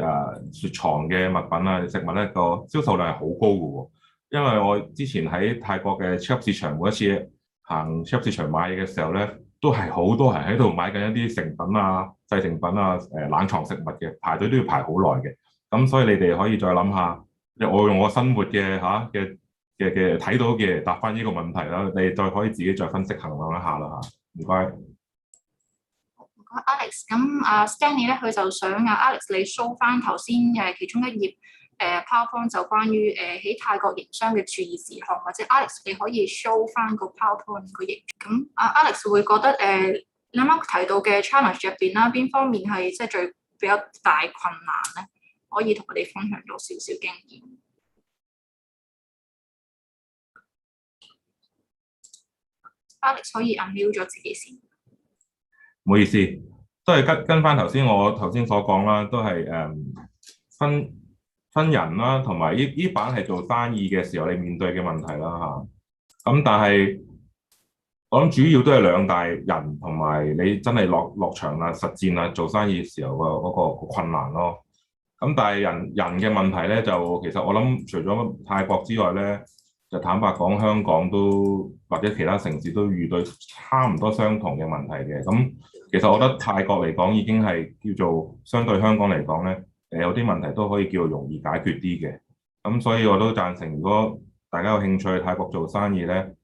Speaker 2: 雪藏嘅物品啊，食物咧個銷售量係好高嘅喎。因為我之前喺泰國嘅超級市場，每一次行超級市場買嘢嘅時候咧，都係好多人喺度買緊一啲成品啊、製成品啊、冷藏食物嘅，排隊都要排好耐嘅。咁所以你哋可以再諗下，我用我生活嘅睇到嘅答翻呢個問題啦，你再可以自己再分析衡量一下啦嚇。唔該。
Speaker 3: 唔該 Alex， 咁Stanley 咧佢就想Alex 你 show 翻頭先其中一頁PowerPoint 就關於喺泰國營商嘅注意事項，或者 Alex 你可以 show 翻個 PowerPoint 個頁。咁Alex 會覺得你啱啱提到嘅 challenge 入邊啦，邊方面係即係最比較大困難咧？可以同我哋分享到少少經驗。Alex 可以 unmute 咗自己先。
Speaker 2: 唔好意思，都係跟翻我頭先所講啦，都係分人啦，同埋呢版係做生意嘅時候你面對嘅問題啦嚇。咁但係我諗主要都係兩大人同埋你真係落場啦、實戰啦、做生意嘅時候嗰個困難咯。咁但係人嘅問題咧，就其實我諗除咗泰國之外咧，就坦白講，香港都或者其他城市都遇到差唔多相同嘅問題嘅。咁其實我覺得泰國嚟講已經係叫做相對香港嚟講咧，有啲問題都可以叫做容易解決啲嘅。咁所以我都贊成，如果大家有興趣去泰國做生意咧，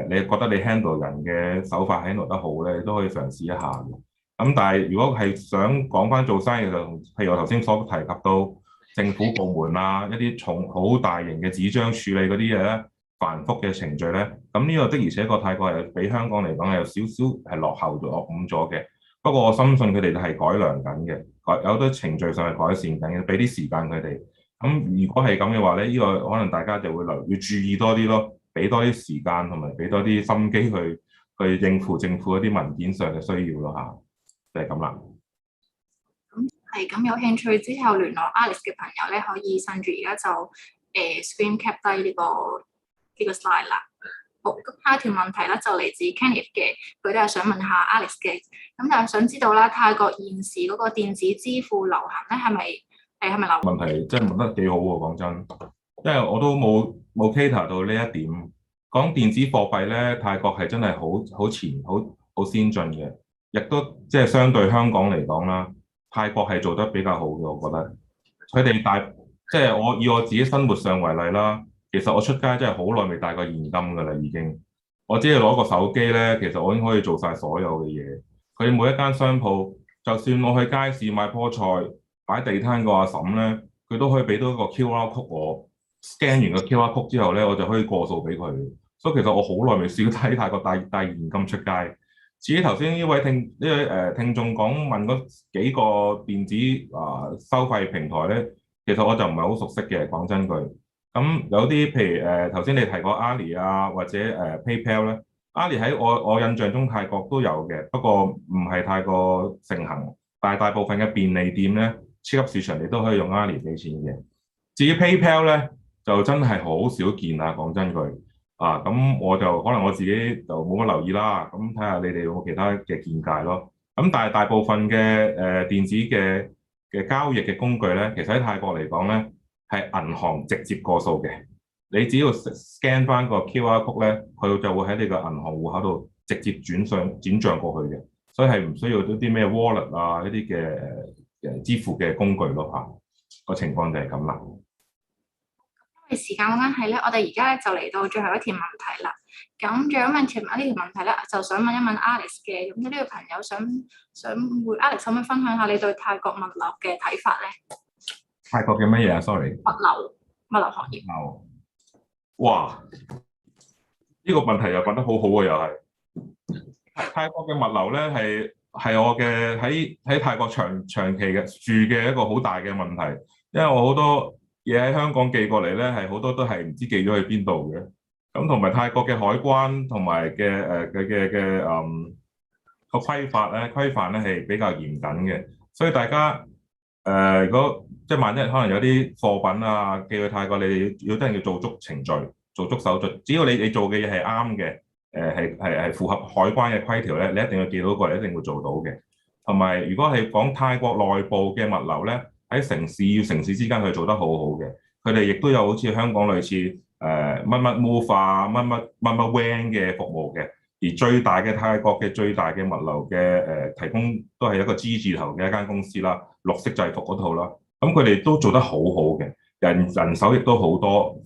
Speaker 2: 你覺得你 handle 人嘅手法 handle 得好咧，你都可以嘗試一下嘅。咁但係如果係想講翻做生意就，譬如我頭先所提及到政府部門啊，一啲好大型嘅紙張處理嗰啲嘢咧，繁複嘅程序咧，咁呢個的而且確泰國係比香港嚟講係有少少係落後咗嘅。不過我深信佢哋係改良緊嘅，有好多程序上係改善緊嘅，俾啲時間佢哋。咁如果係咁嘅話咧，呢個可能大家就會要注意多啲咯，俾多啲時間同埋俾多啲心機去應付政府一啲文件上嘅需要咯嚇，就係咁啦。
Speaker 3: 咁有興趣之後聯絡 Alex 嘅朋友咧，可以趁住而家就screen cap 低呢個 slide 啦。好，咁下一條問題咧就嚟自 Kenneth 嘅，佢都係想問下 Alex 嘅，咁就係想知道啦，泰國現時嗰個電子支付流行咧係咪流行？
Speaker 2: 問題真係問得幾好喎，講真，因為我都冇 cater 到呢一點。講電子貨幣咧，泰國係真係好先進嘅，亦都即係相對香港嚟講啦，泰國係做得比較好嘅，我覺得。佢哋即係我以我自己生活上為例啦，其實我出街真係好耐未帶過現金㗎啦，已經。我只係攞個手機咧，其實我已經可以做晒所有嘅嘢。佢每一間商鋪，就算我去街市買棵菜，擺地攤個阿嬸咧，佢都可以俾到一個 QR code 我 scan 完個 QR code 之後咧，我就可以過數俾佢。所以其實我好耐未試過喺泰國帶現金出街。至於頭先呢位聽眾問嗰幾個電子收費平台咧，其實我就唔係好熟悉嘅，講真句。咁有啲譬如頭先你提過 Ali 啊，或者PayPal 咧，Ali 喺我印象中泰國都有嘅，不過唔係太過盛行。但係大部分嘅便利店咧，超級市場你都可以用 Ali 俾錢嘅。至於 PayPal 咧，就真係好少見啊，講真句。咁我就可能我自己就冇乜留意啦，咁睇下你哋有冇其他嘅見解咯。咁但係大部分嘅電子嘅交易嘅工具咧，其實喺泰國嚟講咧係銀行直接過數嘅。你只要 scan 翻個 QR code 咧，佢就會喺你個銀行戶口度直接轉帳過去嘅，所以係唔需要啲咩 wallet 啊一啲嘅支付嘅工具咯嚇。個情況就係咁啦。
Speaker 3: 因為時間嘅關係咧，我哋而家咧就嚟到最後一條問題啦。咁最後呢條問題咧，就想問一問 Alex 嘅。咁呢個朋友想會 Alex 可唔可以分享下你對泰國物流嘅睇法咧？
Speaker 2: 泰國嘅乜嘢啊 ？Sorry。
Speaker 3: 物流行業。
Speaker 2: 哇！呢個問題又問得好好啊，又係。泰國嘅物流咧係我嘅喺泰國長期嘅住嘅一個好大嘅問題，因為我好多嘢喺香港寄過嚟咧，係好多都係唔知寄咗去邊度嘅。咁同埋泰國嘅海關同埋嘅個規範咧係比較嚴謹嘅，所以大家如果即係萬一可能有啲貨品啊寄去泰國，你哋一定要做足程序、做足手續。只要你做嘅嘢係啱嘅，係符合海關嘅規條咧，你一定要寄到過嚟，一定會做到嘅。同埋如果係講泰國內部嘅物流咧，喺城市與城市之間佢做得好好嘅，佢哋亦都有好似香港類似乜乜 move 啊、乜乜 van 嘅服務嘅。而最大嘅泰國嘅最大嘅物流嘅提供都係一個 G 字頭嘅一間公司啦，綠色制服嗰套啦。咁佢哋都做得好好嘅，人手亦都好多，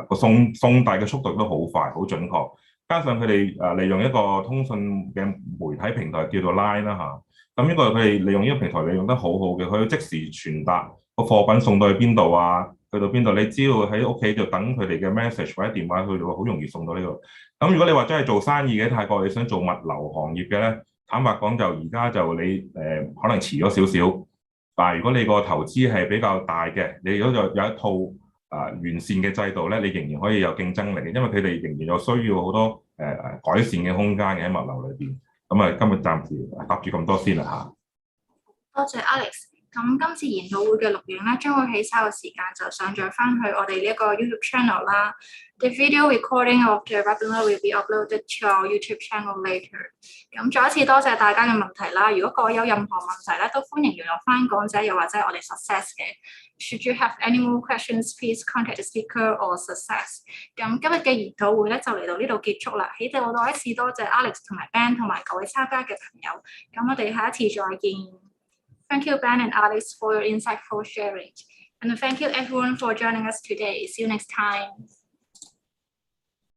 Speaker 2: 個送遞嘅速度都好快，好準確。加上佢哋利用一個通訊嘅媒體平台叫做 Line 啦嚇，咁呢個佢哋利用呢個平台利用得好好嘅，佢即時傳達個貨品送到去邊度啊，去到邊度，你只要喺屋企就等佢哋嘅 message 或者電話，佢就會好容易送到呢度。咁如果你話真係做生意嘅泰國，你想做物流行業嘅咧，坦白講就而家就你可能遲咗少少，但係如果你個投資係比較大嘅，你如果有一套完善嘅制度咧，你仍然可以有競爭力嘅，因為佢哋仍然有需要好多改善嘅空間嘅喺物流裏邊。咁今日暫時答住咁多先啦嚇。
Speaker 3: 多謝 Alex。咁今次研討會嘅錄影咧，將會喺稍後時間就上載翻去我哋呢一個 YouTube channel 啦。The video recording of the webinar will be uploaded to our YouTube channel later。咁再一次多謝大家嘅問題啦。如果各位有任何問題咧，都歡迎聯絡翻講者，又或者我哋 Success 嘅。Should you have any more questions, please contact the speaker or Success。咁今日嘅研討會咧就嚟到呢度結束啦。喺度我再一次多謝 Alex 同埋 Ben 同埋各位參加嘅朋友。咁我哋下一次再見。Thank you, Ben and Alex, for your insightful sharing. And thank you everyone for joining us today. See you next time.